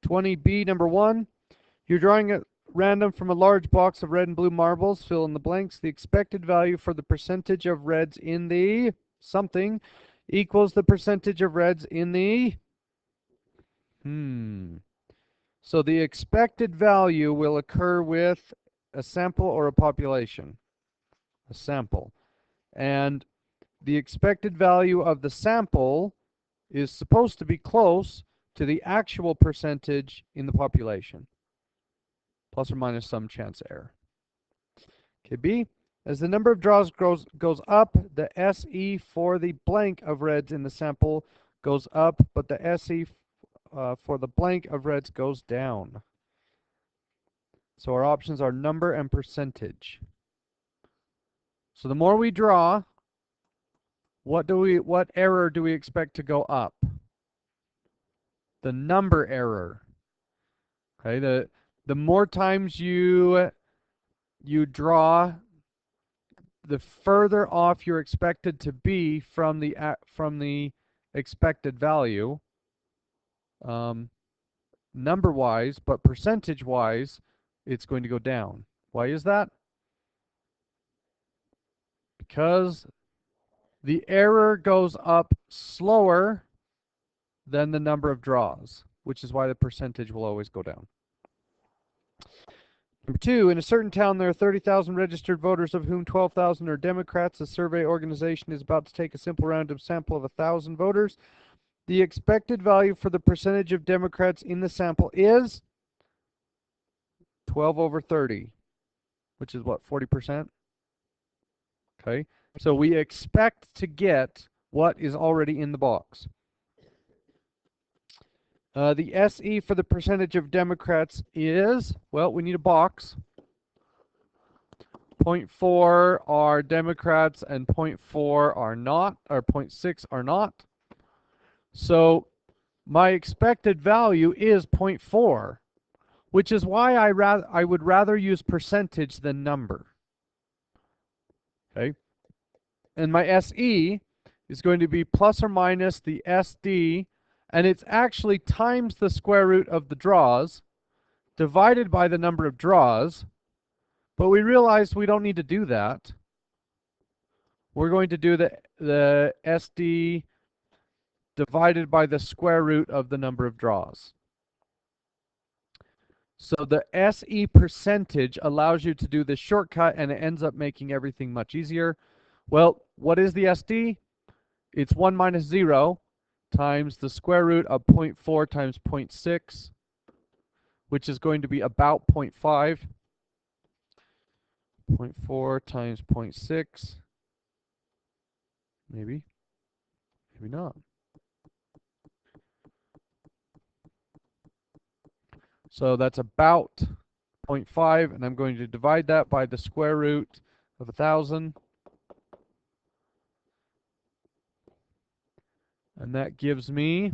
20B, number 1. You're drawing at random from a large box of red and blue marbles. Fill in the blanks. The expected value for the percentage of reds in the something equals the percentage of reds in the So the expected value will occur with a sample or a population. A sample. And the expected value of the sample is supposed to be close to the actual percentage in the population, plus or minus some chance error. Okay, B. As the number of draws goes up, the SE for the blank of reds in the sample goes up, but the SE for the blank of reds goes down. So our options are number and percentage. So the more we draw, what error do we expect to go up? The number error. Okay, the more times you draw, the further off you're expected to be from the expected value, number-wise, but percentage-wise, it's going to go down. Why is that? Because the error goes up slower than the number of draws, which is why the percentage will always go down. Number 2, in a certain town there are 30,000 registered voters, of whom 12,000 are Democrats. The survey organization is about to take a simple random sample of 1,000 voters. The expected value for the percentage of Democrats in the sample is 12 over 30, which is what, 40%? Okay, so we expect to get what is already in the box. The SE for the percentage of Democrats is, well, we need a box. 0.4 are Democrats and 0.4 are not, or 0.6 are not. So my expected value is 0.4, which is why I would rather use percentage than number. Okay, and my SE is going to be plus or minus the SD, and it's actually times the square root of the draws divided by the number of draws, but we realized we don't need to do that. We're going to do the SD divided by the square root of the number of draws. So the SE percentage allows you to do this shortcut, and it ends up making everything much easier. Well, what is the SD? It's 1 minus 0 times the square root of 0.4 times 0.6, which is going to be about 0.5. 0.4 times 0.6. Maybe. Maybe not. So that's about 0.5, and I'm going to divide that by the square root of 1,000. And that gives me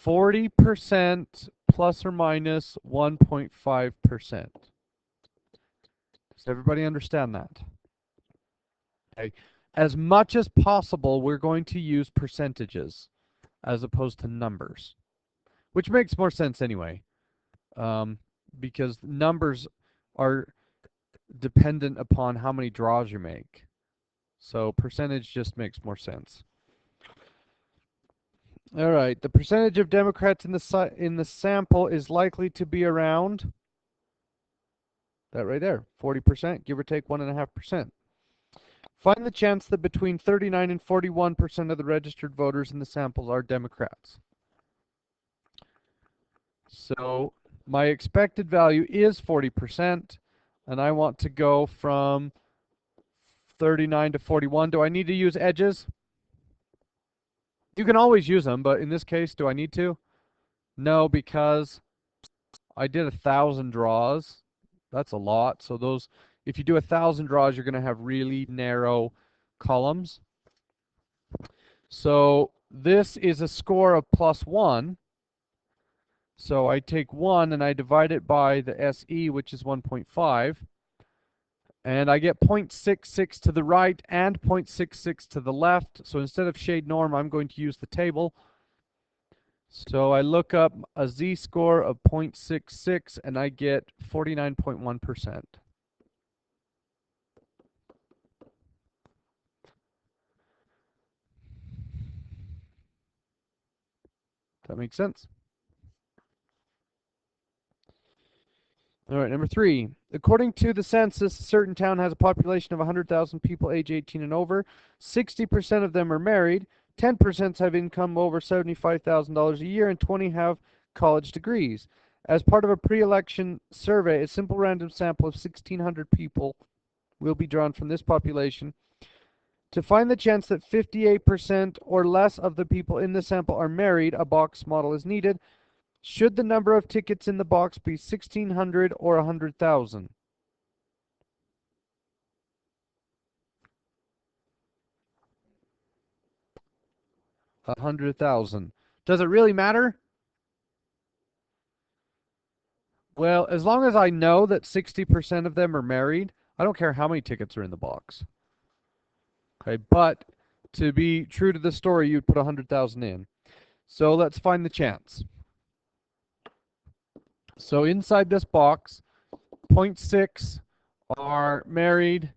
40% plus or minus 1.5%. Does everybody understand that? Okay. As much as possible, we're going to use percentages as opposed to numbers, which makes more sense anyway, because numbers are dependent upon how many draws you make. So percentage just makes more sense. All right, the percentage of Democrats in the sample is likely to be around that right there, 40%, give or take 1.5%. Find the chance that between 39 and 41% of the registered voters in the samples are Democrats. So my expected value is 40%, and I want to go from 39 to 41. Do I need to use edges? You can always use them, but in this case, do I need to? No, because I did 1,000 draws. That's a lot. So those, if you do 1,000 draws, you're going to have really narrow columns. So this is a score of +1. So I take 1 and I divide it by the SE, which is 1.5. And I get 0.66 to the right and 0.66 to the left. So instead of shade norm, I'm going to use the table. So I look up a z-score of 0.66 and I get 49.1%. That makes sense? All right, number 3. According to the census, a certain town has a population of 100,000 people age 18 and over. 60% of them are married. 10% have income over $75,000 a year, and 20 have college degrees. As part of a pre-election survey, a simple random sample of 1,600 people will be drawn from this population. To find the chance that 58% or less of the people in the sample are married, a box model is needed. Should the number of tickets in the box be 1,600 or 100,000? 100,000. Does it really matter? Well, as long as I know that 60% of them are married, I don't care how many tickets are in the box. Okay, but to be true to the story, you'd put 100,000 in. So let's find the chance. So inside this box, 0.6 are married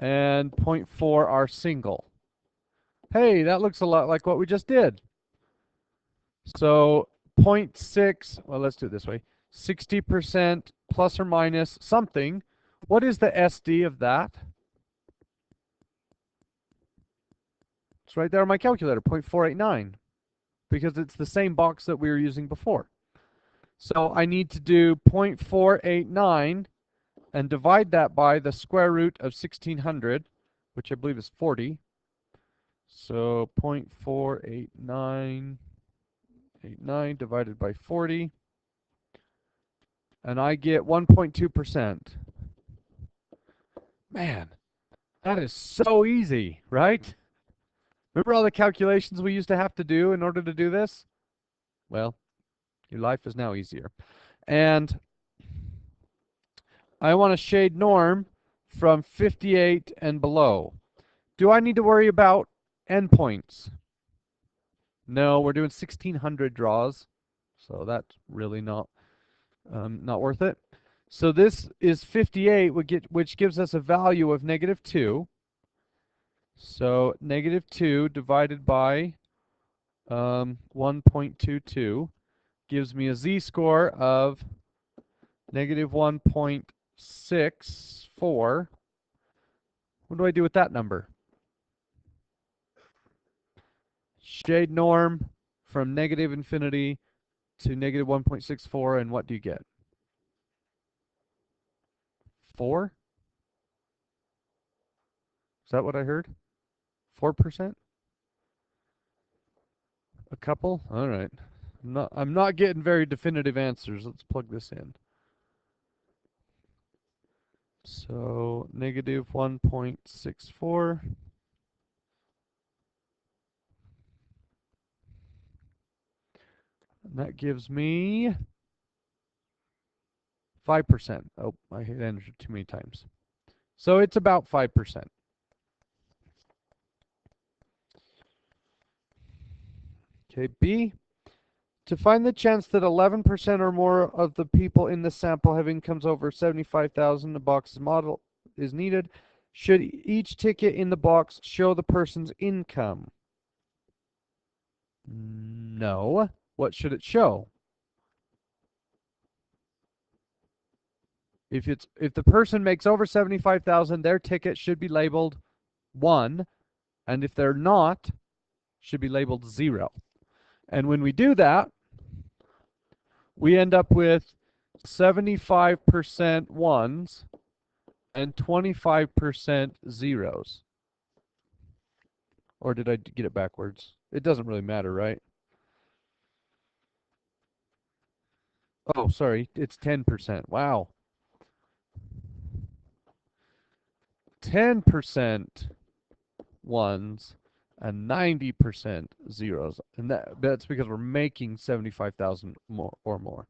and 0.4 are single. Hey, that looks a lot like what we just did. So 0.6, well, let's do it this way. 60% plus or minus something. What is the SD of that? It's right there on my calculator, 0.489, because it's the same box that we were using before. So I need to do 0.489 and divide that by the square root of 1,600, which I believe is 40. So 0.489 divided by 40, and I get 1.2%. Man, that is so easy, right? Remember all the calculations we used to have to do in order to do this? Well, your life is now easier. And I want to shade norm from 58 and below. Do I need to worry about endpoints? No, we're doing 1,600 draws, so that's really not worth it. So this is 58, which gives us a value of -2. So -2 divided by 1.22 gives me a z-score of -1.64. What do I do with that number? Shade norm from -infinity to -1.64, and what do you get? 4? Is that what I heard? 4%? A couple? All right. I'm not getting very definitive answers. Let's plug this in. So -1.64. And that gives me 5%. Oh, I hit enter too many times. So it's about 5%. Okay, B. To find the chance that 11% or more of the people in the sample have incomes over 75,000, a box model is needed. Should each ticket in the box show the person's income? No. What should it show? If the person makes over 75,000, their ticket should be labeled 1, and if they're not, should be labeled 0. And when we do that, we end up with 75% ones and 25% zeros. Or did I get it backwards? It doesn't really matter, right? Oh, sorry, it's 10%. Wow. 10% ones and 90% zeros. And that's because we're making 75,000 more or more.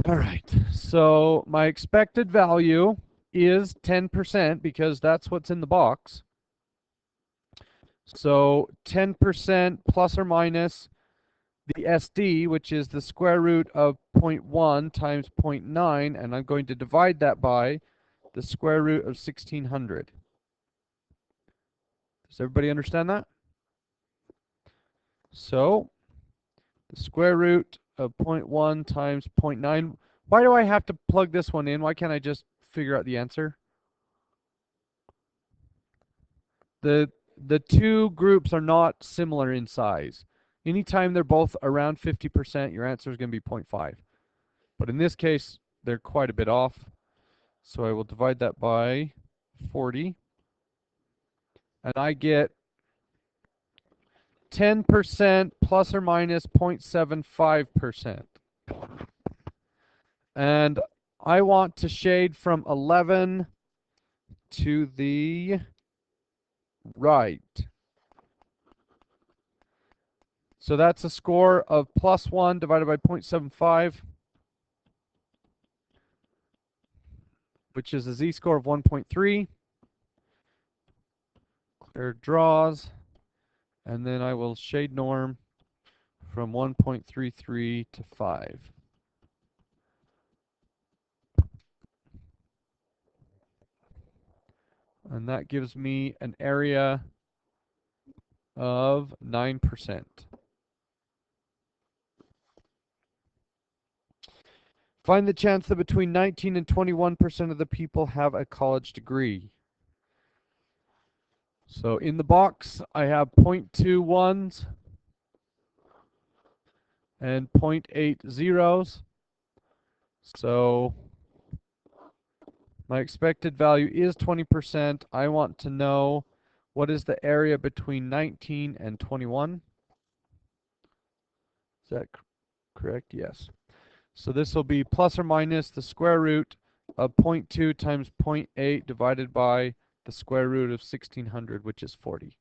All right, so my expected value is 10% because that's what's in the box. So 10% plus or minus the SD, which is the square root of 0.1 times 0.9, and I'm going to divide that by the square root of 1600. Does everybody understand that? So, the square root of 0.1 times 0.9. Why do I have to plug this one in? Why can't I just figure out the answer? The two groups are not similar in size. Anytime they're both around 50%, your answer is going to be 0.5. But in this case, they're quite a bit off. So I will divide that by 40. And I get 10% plus or minus 0.75%. And I want to shade from 11 to the right. So that's a score of plus 1 divided by 0.75, which is a z-score of 1.3. Clear draws. And then I will shade norm from 1.33 to 5. And that gives me an area of 9%. Find the chance that between 19 and 21% of the people have a college degree. So in the box, I have 0.2 ones and 0.8 zeros. So my expected value is 20%. I want to know what is the area between 19 and 21. Is that correct? Yes. So this will be plus or minus the square root of 0.2 times 0.8 divided by the square root of 1600, which is 40.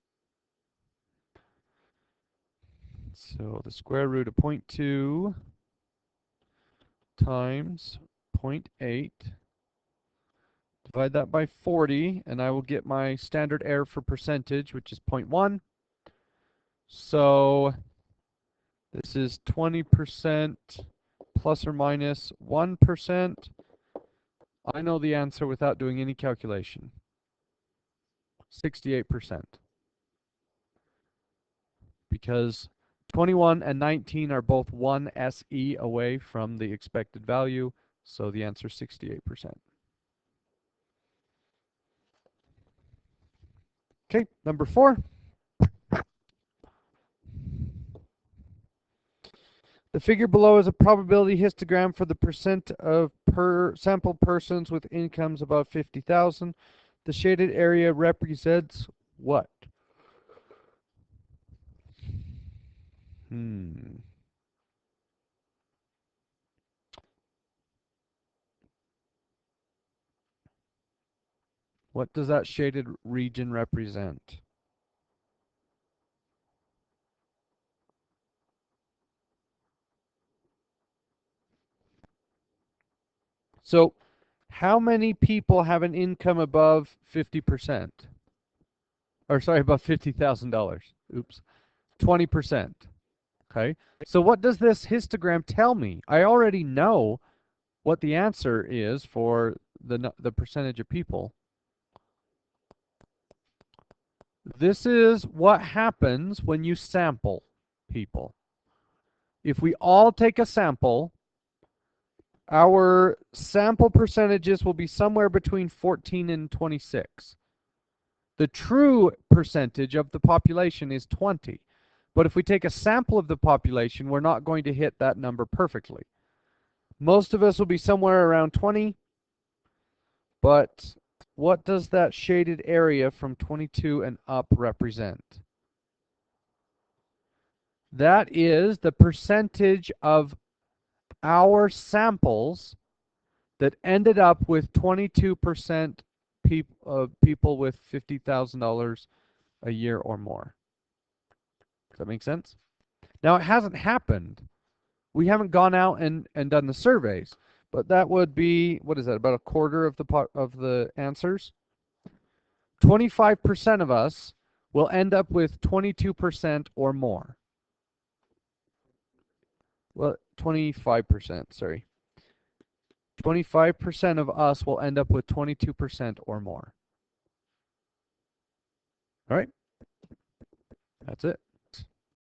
So the square root of 0.2 times 0.8, divide that by 40, and I will get my standard error for percentage, which is 0.1. So this is 20% plus or minus 1%. I know the answer without doing any calculation. 68%. Because 21 and 19 are both 1 SE away from the expected value, so the answer is 68%. Okay, number 4. The figure below is a probability histogram for the percent of sample persons with incomes above 50,000. The shaded area represents what? What does that shaded region represent? So, how many people have an income above 50%? Or sorry, above $50,000. Oops. 20%. Okay. So what does this histogram tell me? I already know what the answer is for the percentage of people. This is what happens when you sample people. If we all take a sample, our sample percentages will be somewhere between 14 and 26. The true percentage of the population is 20. But if we take a sample of the population, we're not going to hit that number perfectly. Most of us will be somewhere around 20. But what does that shaded area from 22 and up represent? That is the percentage of our samples that ended up with 22% people with $50,000 a year or more. Does that make sense? Now, it hasn't happened. We haven't gone out and done the surveys, but that would be, what is that, about a quarter of the answers? 25% of us will end up with 22% or more. well, 25%, sorry. 25% of us will end up with 22% or more. All right, that's it.